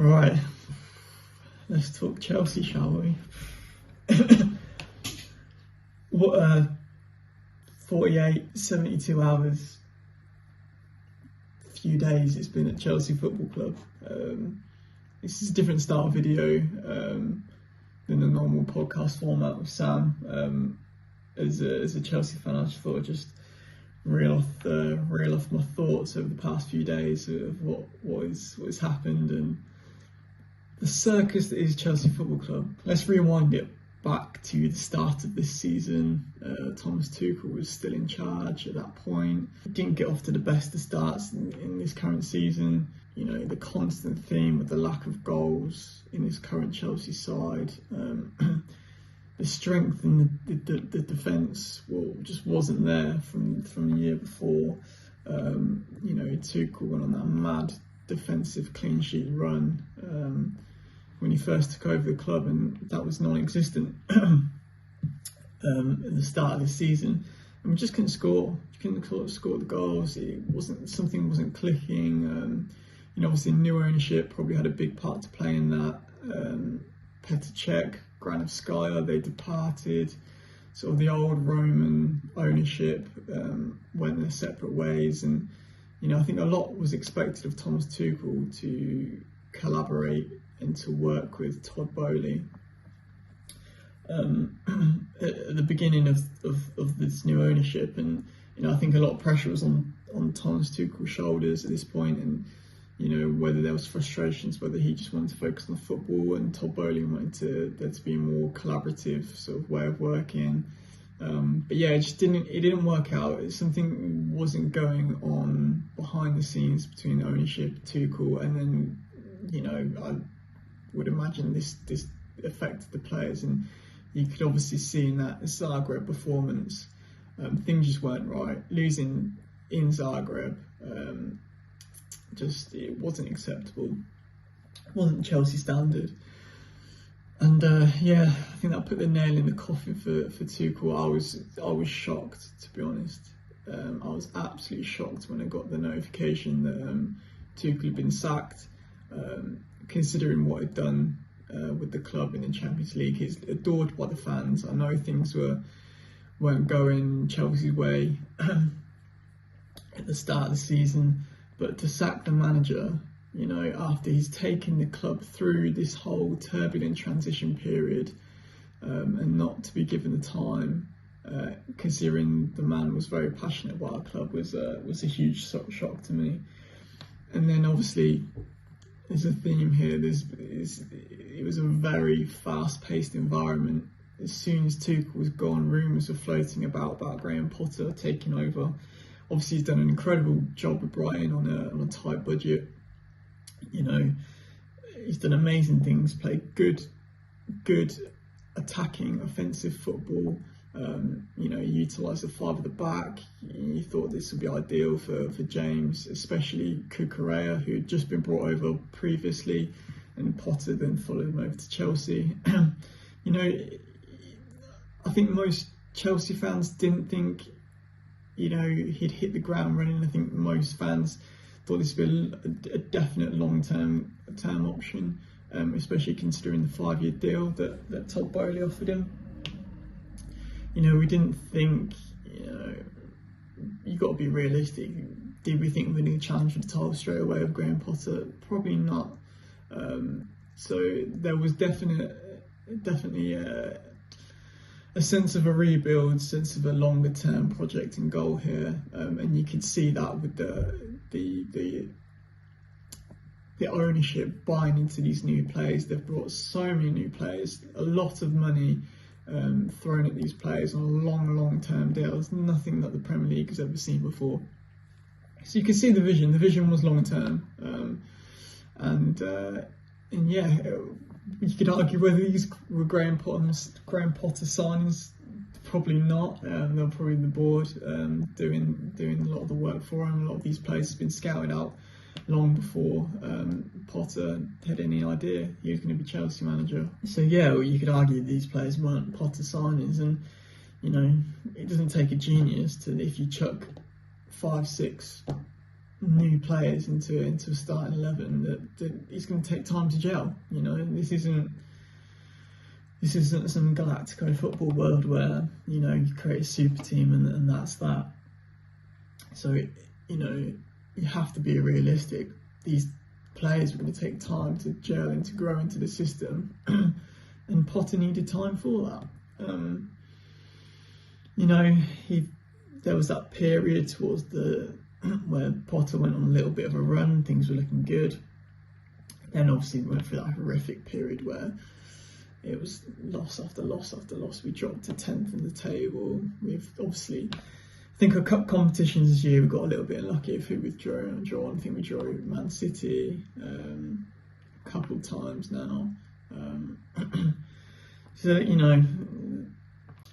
Right, let's talk Chelsea, shall we? What 48, 72 hours, few days it's been at Chelsea Football Club. This is a different style video than the normal podcast format with Sam. As a Chelsea fan, I just thought I'd just reel off my thoughts over the past few days of what has happened and the circus that is Chelsea Football Club. Let's rewind it back to the start of this season. Thomas Tuchel was still in charge at that point. Didn't get off to the best of starts in this current season. You know, the constant theme of the lack of goals in this current Chelsea side. The strength in the defence just wasn't there from the year before. You know, Tuchel went on that mad defensive clean sheet run when he first took over the club, and that was non-existent at the start of the season. And we just couldn't score. We couldn't score the goals. Something wasn't clicking. You know, obviously new ownership probably had a big part to play in that. Petr Cech, Granovskaya, they departed. Sort of the old Roman ownership went their separate ways, and you know, I think a lot was expected of Thomas Tuchel to collaborate and to work with Todd Boehly at the beginning of this new ownership. And you know, I think a lot of pressure was on Thomas Tuchel's shoulders at this point, and you know, whether there was frustrations, whether he just wanted to focus on football and Todd Boehly wanted there to be a more collaborative sort of way of working. But yeah, it didn't work out. Something wasn't going on behind the scenes between ownership, Tuchel, and then, you know, I would imagine this affected the players, and you could obviously see in that Zagreb performance, things just weren't right. Losing in Zagreb, it wasn't acceptable. It wasn't Chelsea standard. And yeah, I think that put the nail in the coffin for Tuchel. I was shocked, to be honest. I was absolutely shocked when I got the notification that Tuchel had been sacked. Considering what he'd done with the club in the Champions League, he's adored by the fans. I know things weren't going Chelsea's way at the start of the season, but to sack the manager, you know, after he's taken the club through this whole turbulent transition period, and not to be given the time, considering the man was very passionate about our club, was a huge shock to me. And then obviously, there's a theme here. It was a very fast-paced environment. As soon as Tuchel was gone, rumours were floating about Graham Potter taking over. Obviously, he's done an incredible job with Brighton on a tight budget. You know, he's done amazing things, played good attacking, offensive football. You know, he utilised the five at the back. You thought this would be ideal for James, especially Cucurella, who had just been brought over previously, and Potter then followed him over to Chelsea. You know, I think most Chelsea fans didn't think, you know, he'd hit the ground running. I think most fans thought this would be a definite long-term option, especially considering the 5-year deal that Todd Boehly offered him. You know, we didn't think, you know, you got to be realistic. Did we think winning a challenge for the title straight away with Graham Potter? Probably not. So there was definitely a sense of a rebuild, sense of a longer term project and goal here, and you could see that with the ownership buying into these new players. They've brought so many new players, a lot of money thrown at these players on long term deals, nothing that the Premier League has ever seen before. So you can see the vision. The vision was long term, and yeah, you could argue whether these were Graham Potter signings. Probably not. They're probably the board doing a lot of the work for him. A lot of these players have been scouted out long before Potter had any idea he was going to be Chelsea manager. So yeah, well, you could argue these players weren't Potter signings, and you know, it doesn't take a genius to, if you chuck 5, 6 new players into a starting 11, that it's going to take time to gel. You know, this isn't some Galactico football world where, you know, you create a super team and that's that. So you know, you have to be realistic. These players are going to take time to gel and to grow into the system, and Potter needed time for that. You know, there was that period towards where Potter went on a little bit of a run, things were looking good. Then obviously we went through that horrific period where it was loss after loss after loss. We dropped to 10th in the table. We've obviously, I think our cup competitions this year, we got a little bit unlucky of who we draw. I think we drew Man City a couple times now. So, you know,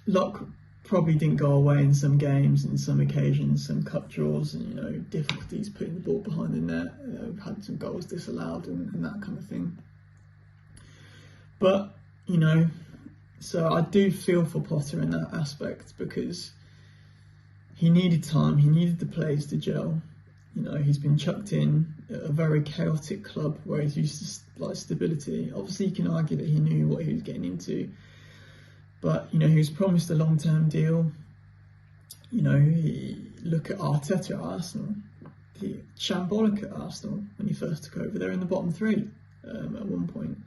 luck probably didn't go away in some games, in some occasions, some cup draws, and, you know, difficulties putting the ball behind the net. We've had some goals disallowed and that kind of thing. But, you know, so I do feel for Potter in that aspect, because he needed time, he needed the players to gel. You know, he's been chucked in a very chaotic club where he's used to like stability. Obviously, you can argue that he knew what he was getting into, but, you know, he was promised a long-term deal. You know, look at Arteta at Arsenal. He shambolic at Arsenal when he first took over. They're in the bottom three at one point,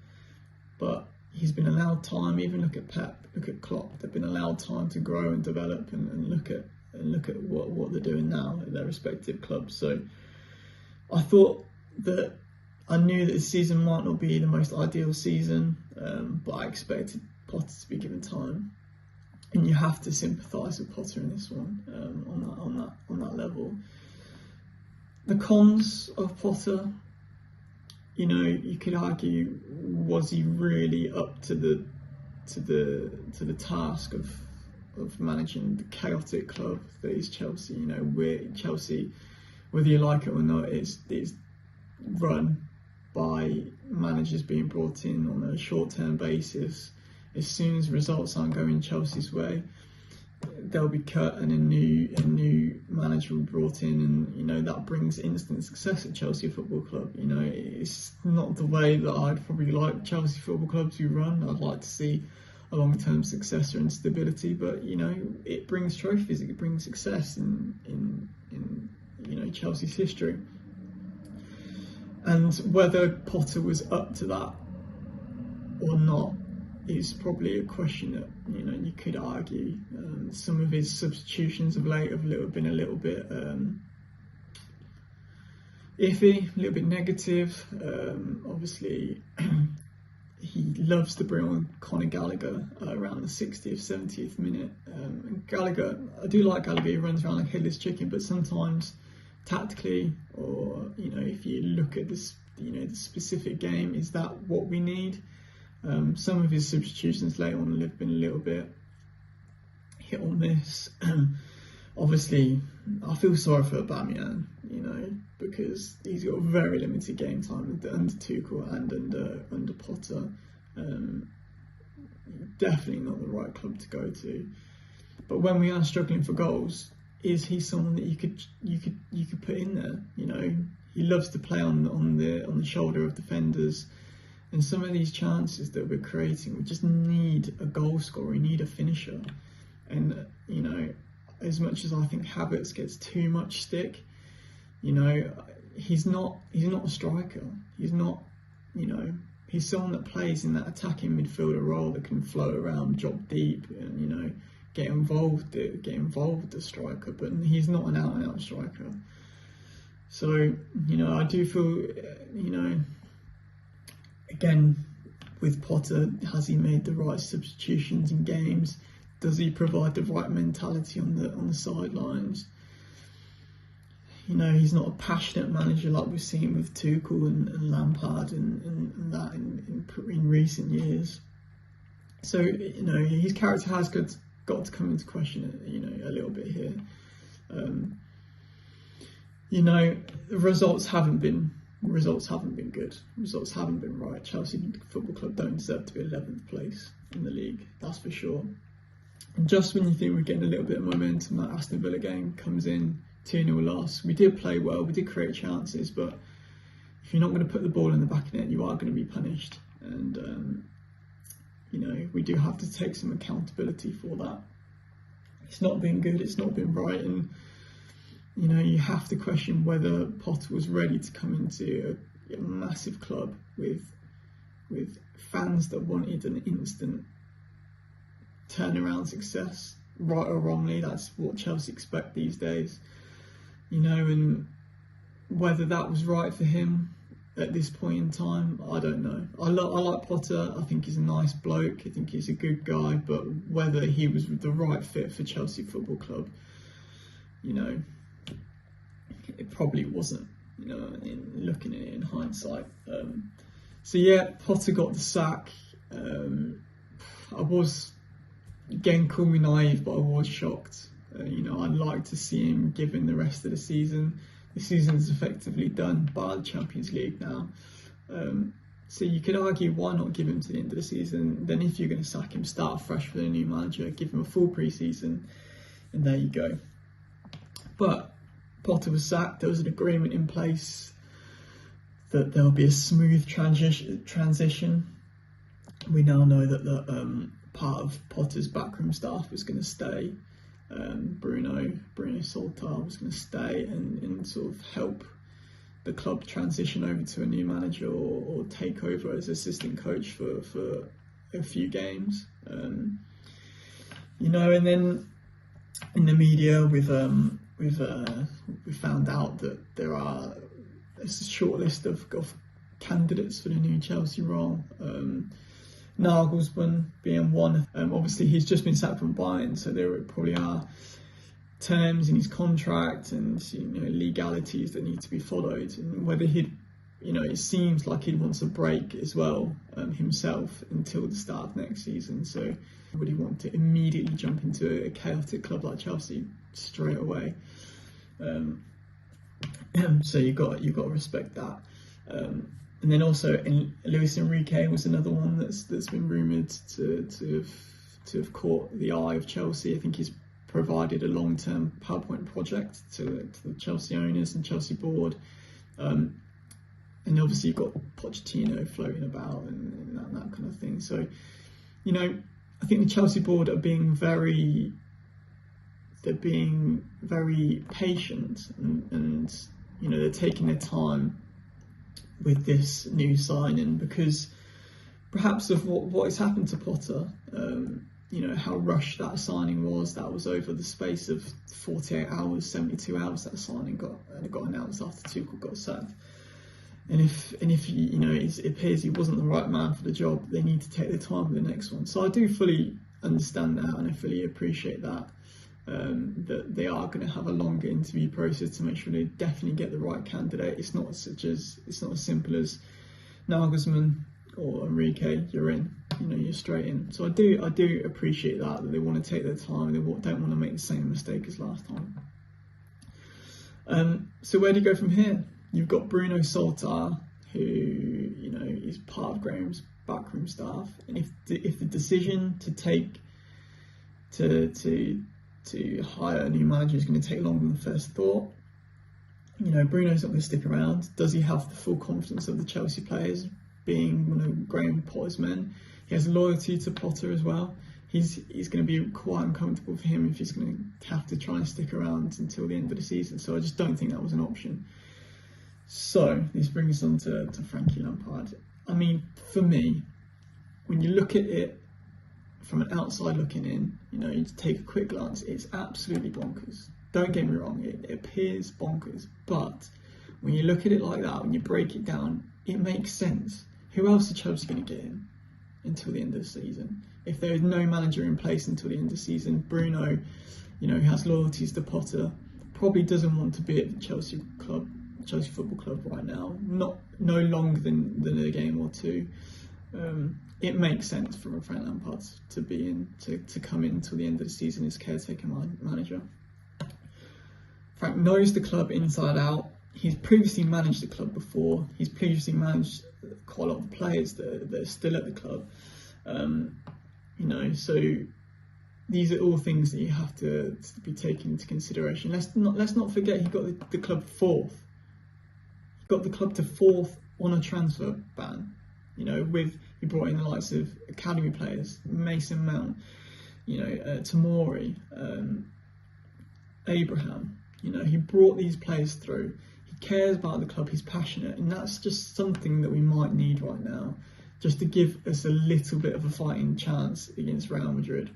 but he's been allowed time. Even look at Pep, look at Klopp. They've been allowed time to grow and develop, and look at what they're doing now at their respective clubs. So I thought that I knew that this season might not be the most ideal season, but I expected Potter to be given time, and you have to sympathise with Potter in this one on that level. The cons of Potter, you know, you could argue, was he really up to the task of managing the chaotic club that is Chelsea? You know, Chelsea, whether you like it or not, is run by managers being brought in on a short-term basis. As soon as results aren't going Chelsea's way, they'll be cut and a new manager will be brought in, and, you know, that brings instant success at Chelsea Football Club. You know, it's not the way that I'd probably like Chelsea Football Club to run. I'd like to see a long-term successor and stability, but, you know, it brings trophies, it brings success in you know, Chelsea's history. And whether Potter was up to that or not is probably a question that, you know, you could argue. Some of his substitutions of late have been a little bit iffy, a little bit negative. Obviously, he loves to bring on Conor Gallagher around the 60th, 70th minute. And Gallagher, I do like Gallagher, he runs around like a headless chicken, but sometimes tactically, or, you know, if you look at this, you know, the specific game, is that what we need? Some of his substitutions later on have been a little bit hit or miss. Obviously, I feel sorry for Aubameyang, you know, because he's got very limited game time under Tuchel and under Potter. Definitely not the right club to go to. But when we are struggling for goals, is he someone that you could put in there? You know, he loves to play on the shoulder of defenders. And some of these chances that we're creating, we just need a goal scorer, we need a finisher. And, you know, as much as I think Havertz gets too much stick, you know, he's not a striker. He's not, you know, he's someone that plays in that attacking midfielder role that can float around, drop deep, and, you know, get involved with the striker. But he's not an out-and-out striker. So, you know, I do feel, you know, again, with Potter, has he made the right substitutions in games? Does he provide the right mentality on the sidelines? You know, he's not a passionate manager like we've seen with Tuchel and Lampard and that in recent years. So, you know, his character has got to come into question, you know, a little bit here. You know, the results haven't been good. Results haven't been right. Chelsea Football Club don't deserve to be 11th place in the league, that's for sure. And just when you think we're getting a little bit of momentum, that Aston Villa game comes in 2-0 loss. We did play well, we did create chances, but if you're not going to put the ball in the back of the net, you are going to be punished. And, you know, we do have to take some accountability for that. It's not been good, it's not been right, and, you know, you have to question whether Potter was ready to come into a massive club with fans that wanted an instant turnaround success, right or wrongly. That's what Chelsea expect these days, you know, and whether that was right for him at this point in time, I don't know. I like Potter. I think he's a nice bloke. I think he's a good guy, but whether he was the right fit for Chelsea Football Club, you know, it probably wasn't, you know, in looking at it in hindsight. So yeah, Potter got the sack. I was, again, call me naive, but I was shocked. You know, I'd like to see him given the rest of the season. The season is effectively done by the Champions League now. So you could argue, why not give him to the end of the season? Then if you're going to sack him, start fresh with a new manager, give him a full pre-season, and there you go. But Potter was sacked. There was an agreement in place that there'll be a smooth transition. We now know that the part of Potter's backroom staff was going to stay. Bruno Saltor was going to stay and sort of help the club transition over to a new manager or take over as assistant coach for a few games. You know, and then in the media we found out that there's a short list of candidates for the new Chelsea role. Nagelsmann being one. Obviously, he's just been sacked from Bayern, so there probably are terms in his contract and, you know, legalities that need to be followed. And whether he'd, you know, it seems like he wants a break as well himself until the start of next season. So would he want to immediately jump into a chaotic club like Chelsea straight away? So you got to respect that. And then also, Luis Enrique was another one that's been rumoured to have caught the eye of Chelsea. I think he's provided a long-term PowerPoint project to the Chelsea owners and Chelsea board. And obviously you've got Pochettino floating about and that kind of thing. So, you know, I think the Chelsea board are being very patient and you know, they're taking their time with this new signing because perhaps of what has happened to Potter, you know, how rushed that signing was. That was over the space of 48 hours, 72 hours that signing got announced after Tuchel got sacked. And if you know, it appears he wasn't the right man for the job, they need to take their time with the next one. So I do fully understand that and I fully appreciate that. That they are going to have a longer interview process to make sure they definitely get the right candidate. It's not as simple as Nagelsmann or Enrique, you're in, you know, you're straight in. So I do appreciate that they want to take their time. They don't want to make the same mistake as last time. So where do you go from here? You've got Bruno Saltor, who, you know, is part of Graham's backroom staff, and if the decision to hire a new manager is going to take longer than first thought, you know, Bruno's not going to stick around. Does he have the full confidence of the Chelsea players, being one of Graham Potter's men? He has loyalty to Potter as well. He's going to be quite uncomfortable for him if he's going to have to try and stick around until the end of the season. So I just don't think that was an option. So this brings us on to Frankie Lampard. I mean, for me, when you look at it from an outside looking in, you know, you take a quick glance, it's absolutely bonkers. Don't get me wrong, it appears bonkers, but when you look at it like that, when you break it down, it makes sense. Who else are Chelsea going to get in until the end of the season? If there is no manager in place until the end of the season, Bruno, you know, who has loyalties to Potter, probably doesn't want to be at the Chelsea Football Club right now, no longer than a game or two. It makes sense for Frank Lampard to come in until the end of the season as caretaker manager. Frank knows the club inside out. He's previously managed the club before. He's previously managed quite a lot of the players that are still at the club. You know, so these are all things that you have to be taken into consideration. Let's not forget he got the club fourth. He got the club to fourth on a transfer ban. You know, he brought in the likes of academy players, Mason Mount, you know, Tamori, Abraham. You know, he brought these players through. He cares about the club. He's passionate, and that's just something that we might need right now, just to give us a little bit of a fighting chance against Real Madrid.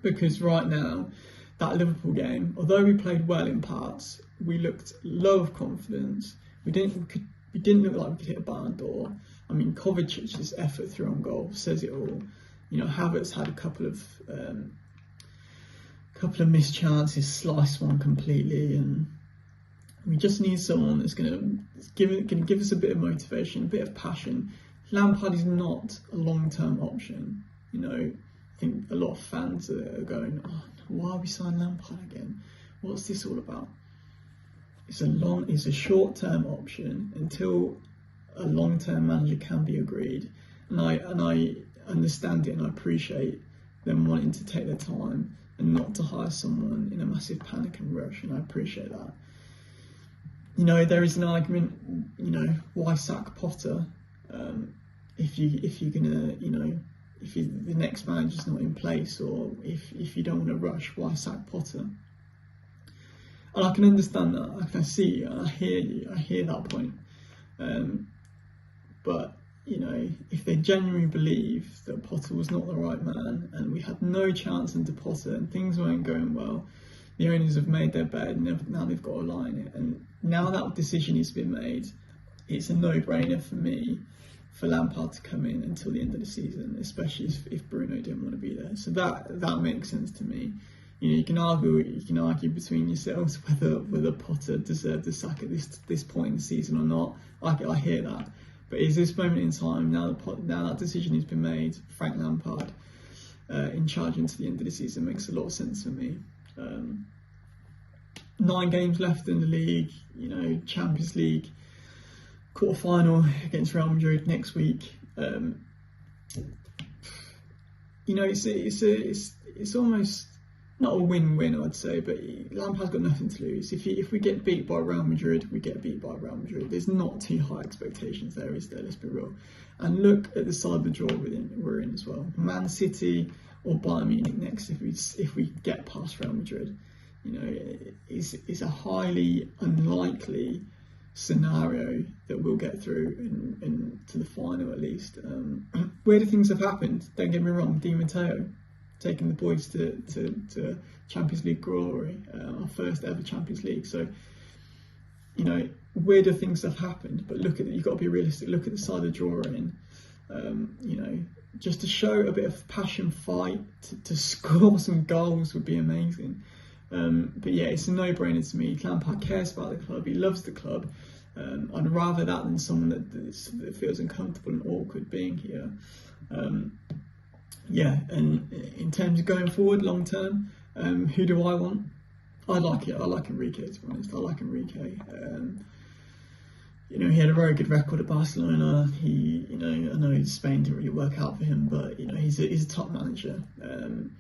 Because right now, that Liverpool game, although we played well in parts, we looked low of confidence. We didn't look like we could hit a barn door. I mean, Kovacic's effort through on goal says it all. You know, Havertz had a couple of missed chances, sliced one completely, and we just need someone that's going to give us a bit of motivation, a bit of passion. Lampard is not a long-term option. You know, I think a lot of fans are going, oh, why are we signing Lampard again? What's this all about? It's a short-term option until a long-term manager can be agreed. And I understand it, and I appreciate them wanting to take their time and not to hire someone in a massive panic and rush, and I appreciate that. You know, there is an argument, you know, why sack Potter if you're gonna, you know, if the next manager's not in place, or if you don't want to rush, why sack Potter? And I can understand that. I can see, I hear you, I hear that point. But you know, if they genuinely believe that Potter was not the right man, and we had no chance under Potter, and things weren't going well, the owners have made their bed, and now they've got to lie in it. And now that decision has been made, it's a no-brainer for me for Lampard to come in until the end of the season, especially if Bruno didn't want to be there. So that makes sense to me. You know, you can argue between yourselves whether Potter deserved the sack at this point in the season or not. I hear that. But is this moment in time, now that decision has been made, Frank Lampard in charge until the end of the season makes a lot of sense for me. 9 games left in the league, you know, Champions League quarter-final against Real Madrid next week. You know, it's almost not a win-win, I'd say, but Lampard's got nothing to lose. If we get beat by Real Madrid, we get beat by Real Madrid. There's not too high expectations there, is there? Let's be real. And look at the side of the draw we're in as well. Man City or Bayern Munich next if we get past Real Madrid. You know, it's a highly unlikely scenario that we'll get through in to the final at least. Weirder things have happened. Don't get me wrong. Di Matteo taking the boys to Champions League glory, our first ever Champions League. So, you know, weirder things have happened. But you've got to be realistic. Look at the side of the draw we're in. You know, just to show a bit of passion, fight, to score some goals would be amazing. But yeah, it's a no-brainer to me. Lampard cares about the club. He loves the club. I'd rather that than someone that feels uncomfortable and awkward being here. Yeah, and in terms of going forward, long term, who do I want? I like Enrique, to be honest. I like Enrique. You know, he had a very good record at Barcelona. I know Spain didn't really work out for him, but you know, he's a top manager. And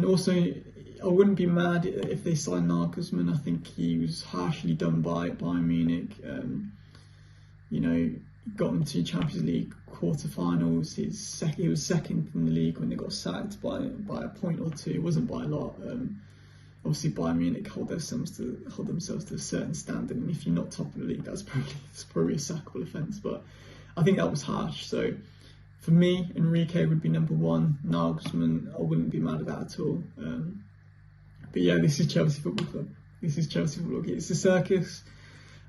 also, I wouldn't be mad if they signed Nagelsmann. I think he was harshly done by Bayern Munich. You know, got them to Champions League quarterfinals. He was second in the league when they got sacked by a point or two. It wasn't by a lot. Obviously, Bayern Munich hold themselves to a certain standard, and if you're not top of the league, that's probably a sackable offence. But I think that was harsh. So for me, Enrique would be number one. Nagelsmann, I wouldn't be mad at that at all. But yeah, this is Chelsea Football Club. This is Chelsea Football Club. It's a circus.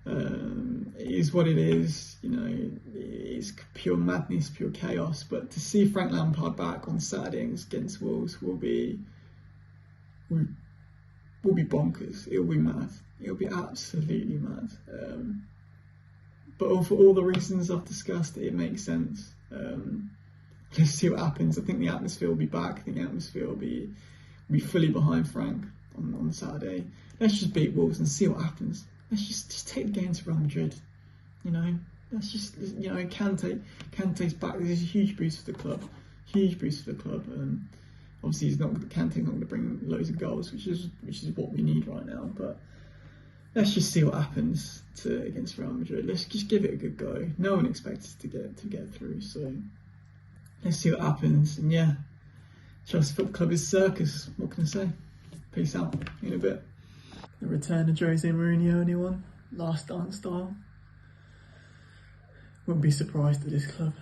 It is what it is. You know, it's pure madness, pure chaos. But to see Frank Lampard back on Saturday against Wolves will be bonkers. It'll be mad. It'll be absolutely mad. But for all the reasons I've discussed, it makes sense. Let's see what happens. I think the atmosphere will be back. I think the atmosphere will be fully behind Frank on Saturday. Let's just beat Wolves and see what happens. Let's just take the game to Real Madrid. You know, let's just, you know, Kante's back. This is a huge boost for the club. Huge boost for the club. Obviously, Kante's not going to bring loads of goals, which is what we need right now. But let's just see what happens against Real Madrid. Let's just give it a good go. No one expects us to get through, so let's see what happens. And yeah, Chelsea Football Club is circus. What can I say? Peace out in a bit. The return of Jose Mourinho, anyone? Last dance style. Wouldn't be surprised at this club.